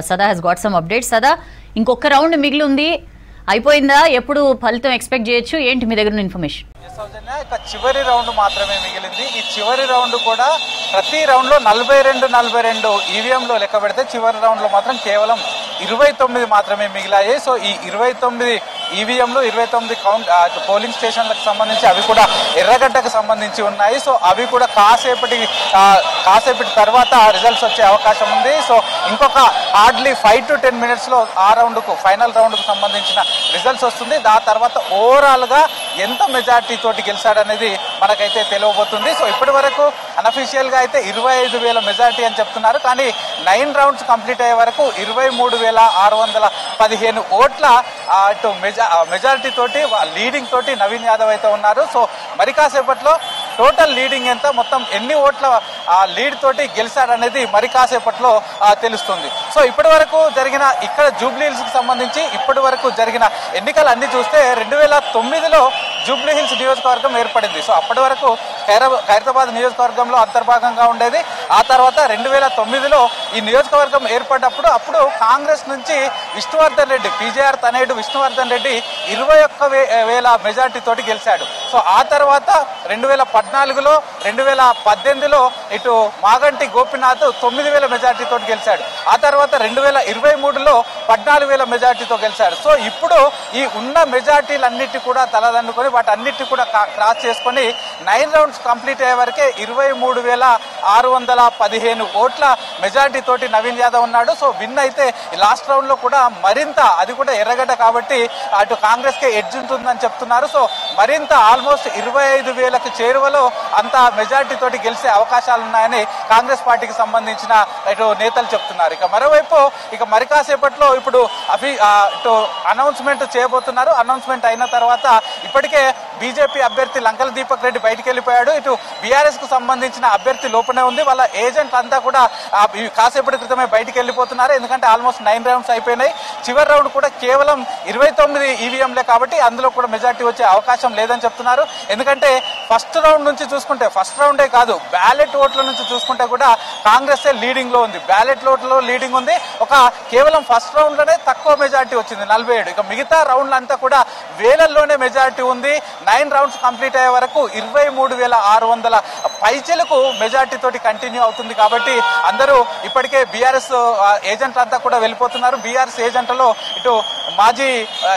సదా Hess got some updates. సదా, ఇంకొక రౌండ్ మిగిలి ఉంది, అయిపోయిందా? ఎప్పుడు ఫలితం ఎక్స్పెక్ట్ చేయొచ్చు? ఏంటి మీ దగ్గర ఇన్ఫర్మేషన్? ఇక చివరి రౌండ్ మాత్రమే మిగిలింది. ఈ చివరి రౌండ్ కూడా ప్రతి రౌండ్ లో 42 ఈవీఎంలో లెక్క పెడితే చివరి రౌండ్ లో మాత్రం కేవలం 29 మాత్రమే మిగిలాయి. సో ఈ 29 ఈవీఎంలు 29 పోలింగ్ స్టేషన్లకు సంబంధించి అవి కూడా ఎర్రగడ్డకు సంబంధించి ఉన్నాయి. సో అవి కూడా కాసేపటి తర్వాత రిజల్ట్స్ వచ్చే అవకాశం ఉంది. సో ఇంకొక హార్డ్లీ 5 to 10 minutes లో ఆ రౌండ్ కు, ఫైనల్ రౌండ్ కు సంబంధించిన రిజల్ట్స్ వస్తుంది. దాని తర్వాత ఓవరాల్ గా ఎంత మెజార్టీ తోటి గెలిచాడనేది మనకైతే తెలియబోతుంది. సో ఇప్పటి వరకు అన్అఫీషియల్ గా అయితే 25,000 మెజార్టీ అని చెప్తున్నారు. కానీ 9 rounds కంప్లీట్ అయ్యే వరకు 23,615 ఓట్ల మెజారిటీ తోటి లీడింగ్ తోటి నవీన్ యాదవ్ అయితే ఉన్నారు. సో మరి కాసేపట్లో టోటల్ లీడింగ్ ఎంత, మొత్తం ఎన్ని ఓట్ల లీడ్ తోటి గెలిచాడనేది మరి కాసేపట్లో తెలుస్తుంది. సో ఇప్పటి వరకు జరిగిన ఇక్కడ జూబ్లీ హిల్స్ కి సంబంధించి ఇప్పటి వరకు జరిగిన ఎన్నికలు అన్ని చూస్తే 2009లో జూబ్లీ హిల్స్ నియోజకవర్గం ఏర్పడింది. సో అప్పటి వరకు ఖైరతాబాద్ నియోజకవర్గంలో అంతర్భాగంగా ఉండేది. ఆ తర్వాత 2009లో ఈ నియోజకవర్గం ఏర్పడ్డప్పుడు కాంగ్రెస్ నుంచి విష్ణువర్ధన్ రెడ్డి, పీజేఆర్ తనయుడు విష్ణువర్ధన్ రెడ్డి 21,000 మెజార్టీ తోటి గెలిచాడు. సో ఆ తర్వాత 2014లో 2018లో ఇటు మాగంటి గోపినాథ్ 9,000 మెజార్టీ తోటి గెలిచాడు. ఆ తర్వాత 2023లో 14,000 మెజార్టీతో గెలిచాడు. సో ఇప్పుడు ఈ ఉన్న మెజార్టీలన్నిటి కూడా తలదన్నుకొని వాటన్నిటి కూడా క్రాస్ చేసుకొని 9 rounds కంప్లీట్ అయ్యే వరకే 23,615 ఓట్ల మెజార్టీ తోటి నవీన్ యాదవ్ ఉన్నాడు. సో విన్ అయితే లాస్ట్ రౌండ్ లో కూడా మరింత, అది కూడా ఎర్రగడ్డ కాబట్టి అటు కాంగ్రెస్ కే ఎడ్జ్ ఉంటుందని చెప్తున్నారు. సో మరింత ఆల్మోస్ట్ 25,000కి చేరువలో అంత మెజార్టీ తోటి గెలిచే అవకాశాలు ఉన్నాయని కాంగ్రెస్ పార్టీకి సంబంధించిన ఇటు నేతలు చెప్తున్నారు. ఇక మరోవైపు మరి కాసేపట్లో ఇప్పుడు ఇటు అనౌన్స్మెంట్ చేయబోతున్నారు. అనౌన్స్మెంట్ అయిన తర్వాత ఇప్పటికే బీజేపీ అభ్యర్థి లంకల దీపక్ రెడ్డి బయటికి వెళ్ళిపోయాడు. ఇటు బీఆర్ఎస్ కు సంబంధించిన అభ్యర్థి లోపలే ఉంది. వాళ్ళ ఏజెంట్ అంతా కూడా కాసేపటి క్రితమే బయటికి వెళ్ళిపోతున్నారు. ఎందుకంటే ఆల్మోస్ట్ 9 rounds అయిపోయినాయి. చివరి రౌండ్ కూడా కేవలం 29 ఈవీఎంలే కాబట్టి అందులో కూడా మెజార్టీ వచ్చే అవకాశం లేదని చెప్తున్నారు. ఎందుకంటే ఫస్ట్ రౌండ్ నుంచి చూసుకుంటే, ఫస్ట్ రౌండే కాదు బ్యాలెట్ ఓట్ల నుంచి చూసుకుంటే కూడా కాంగ్రెస్ లీడింగ్ లో ఉంది. బ్యాలెట్ ఓట్లలో లీడింగ్ ఉంది. కేవలం ఫస్ట్ రౌండ్ లోనే తక్కువ మెజార్టీ వచ్చింది, 47. ఇక మిగతా రౌండ్లంతా కూడా వేలల్లోనే మెజార్టీ ఉంది. 9 rounds కంప్లీట్ అయ్యే వరకు 23,600 పైచలకు మెజార్టీ తోటి కంటిన్యూ అవుతుంది. కాబట్టి అందరూ ఇప్పటికే బీఆర్ఎస్ ఏజెంట్లు అంతా కూడా వెళ్ళిపోతున్నారు. బీఆర్ఎస్ ఏజెంట్లలో ఇటు మాజీ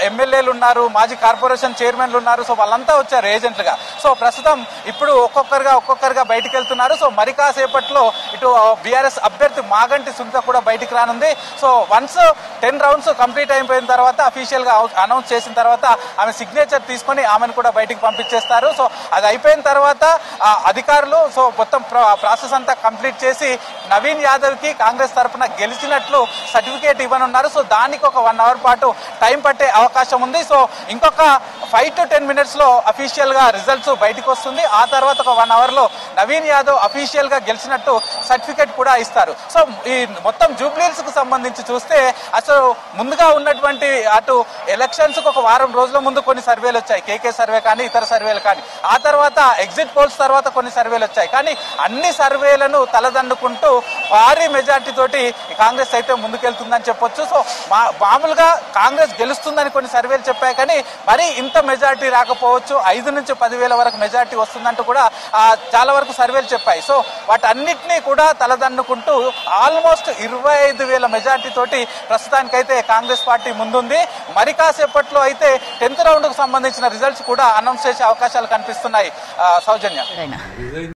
ఎమ్మెల్యేలు ఉన్నారు, మాజీ కార్పొరేషన్ చైర్మన్లు ఉన్నారు. సో వాళ్ళంతా వచ్చారు ఏజెంట్లుగా. సో ప్రస్తుతం ఇప్పుడు ఒక్కొక్కరుగా బయటికి వెళ్తున్నారు. సో మరి కాసేపట్లో ఇటు బీఆర్ఎస్ అభ్యర్థి మాగంటి సునీత కూడా బయటికి రానుంది. సో వన్స్ 10 rounds కంప్లీట్ అయిపోయిన తర్వాత అఫీషియల్ గా అనౌన్స్ చేసిన తర్వాత ఆమె సిగ్నేచర్ తీసుకొని ఆమెను కూడా బయటికి పంపించేస్తారు. సో అది అయిపోయిన తర్వాత అధికారులు సో మొత్తం ప్రాసెస్ అంతా కంప్లీట్ చేసి నవీన్ యాదవ్ కి కాంగ్రెస్ తరఫున గెలిచినట్లు సర్టిఫికేట్ ఇవ్వనున్నారు. సో దానికి ఒక 1 hour పాటు టైం పట్టే అవకాశం ఉంది. సో ఇంకొక 5 to 10 minutes లో అఫీషియల్ గా రిజల్ట్స్ బయటకు వస్తుంది. ఆ తర్వాత ఒక 1 hour లో నవీన్ యాదవ్ అఫీషియల్ గా గెలిచినట్టు సర్టిఫికేట్ కూడా ఇస్తారు. సో ఈ మొత్తం జూబ్లీహిల్స్ కు సంబంధించి చూస్తే అసలు ముందుగా ఉన్నటువంటి అటు ఎలక్షన్స్ కు ఒక వారం రోజుల ముందు కొన్ని సర్వేలు వచ్చాయి, కేకే సర్వే కానీ ఇతర సర్వేలు కానీ. ఆ తర్వాత ఎగ్జిట్ పోల్స్ తర్వాత కొన్ని సర్వేలు వచ్చాయి. కానీ అన్ని సర్వేలను తలదన్నుకుంటూ భారీ మెజార్టీ తోటి కాంగ్రెస్ అయితే ముందుకెళ్తుందని చెప్పొచ్చు. సో మామూలుగా కాంగ్రెస్ గెలుస్తుందని కొన్ని సర్వేలు చెప్పాయి. కానీ మరి ఇంత మెజార్టీ రాకపోవచ్చు, 5 నుంచి 10,000 వరకు మెజార్టీ వస్తుందంటూ కూడా చాలా వరకు సర్వేలు చెప్పాయి. సో వాటన్నిటినీ కూడా తలదన్నుకుంటూ ఆల్మోస్ట్ 25,000 మెజార్టీ తోటి ప్రస్తుతానికైతే కాంగ్రెస్ పార్టీ ముందుంది. మరి కాసేపట్లో అయితే 10th round కు సంబంధించిన రిజల్ట్స్ కూడా అనౌన్స్ చేసే అవకాశాలు కనిపిస్తున్నాయి. సౌజన్య.